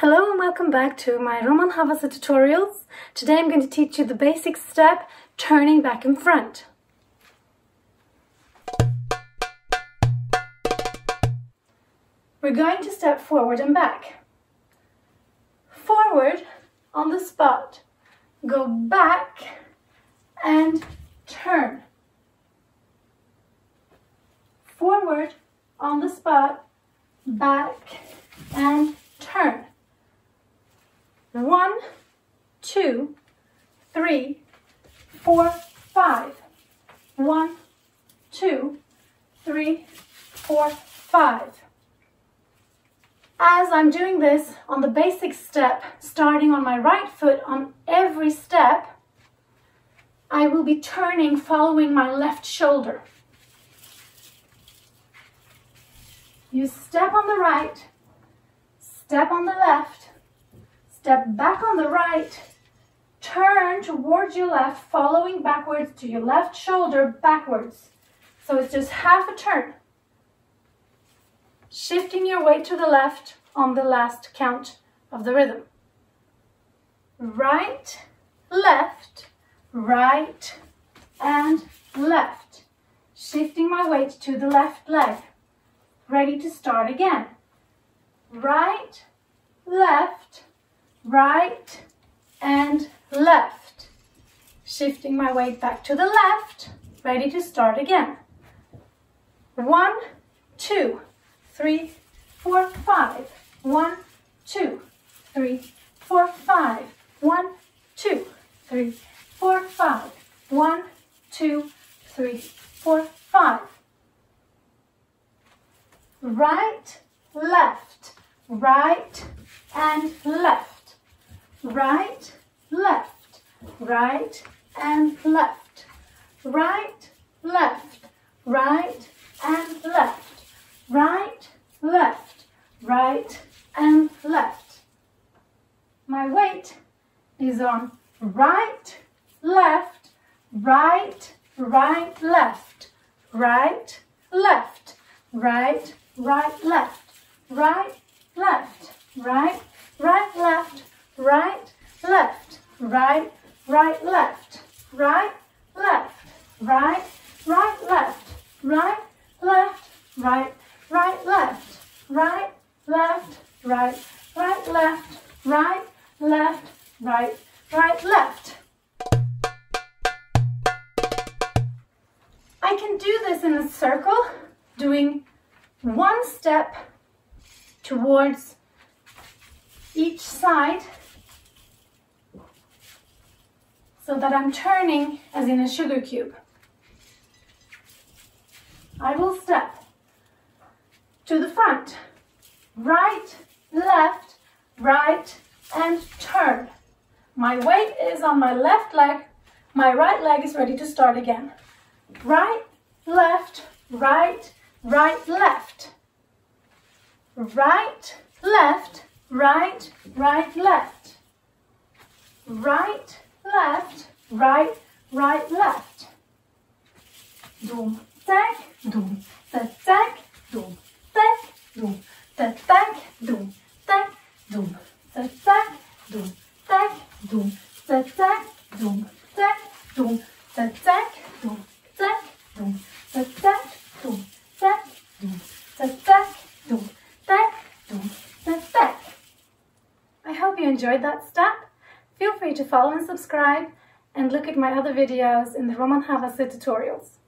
Hello and welcome back to my Roman Havasi tutorials. Today I'm going to teach you the basic step, turning back and front. We're going to step forward and back. Forward on the spot, go back and turn. Forward on the spot, back and turn. 1, 2, 3, 4, 5. 1, 2, 3, 4, 5. As I'm doing this on the basic step, starting on my right foot on every step, I will be turning following my left shoulder. You step on the right, step on the left, step back on the right, turn towards your left, following backwards to your left shoulder backwards. So it's just half a turn. Shifting your weight to the left on the last count of the rhythm. Right, left, right, and left. Shifting my weight to the left leg. Ready to start again. Right, left, right, and left. Shifting my weight back to the left. Ready to start again. 1, 2, 3, 4, 5. 1, 2, 3, 4, 5. 1, 2, 3, 4, 5. 1, 2, 3, 4, 5. Right, left, right, and left. Right, left, right, and left. Right, left, right, and left. Right, left, right, and left. My weight is on right, left, right, right, left. Right, left, right, right, left. Right, left, right, right, left. Right, left, right, right, left. Right, left, right, right, left. Right, left, right, right, left. Right, left, right, right, left. Right, left, right, right, left. I can do this in a circle, doing one step towards each side, so that I'm turning as in a sugar cube. I will step to the front, right, left, right, and turn. My weight is on my left leg, my right leg is ready to start again. Right, left, right, right, left. Right, left, right, right, left. Right, left, right, right, left. Doom, tac, doom, tac, tac, doom, tac, doom, tac, tac, doom, tac, doom, tac, tac, doom, tac, doom, tac, tac, doom, tac, doom, tac, tac, doom, tac, doom, tac, tac, doom, tac, doom, tac, tac, doom, tac, doom, tac, tac. I hope you enjoyed that step. Feel free to follow and subscribe and look at my other videos in the Roman Havasi tutorials.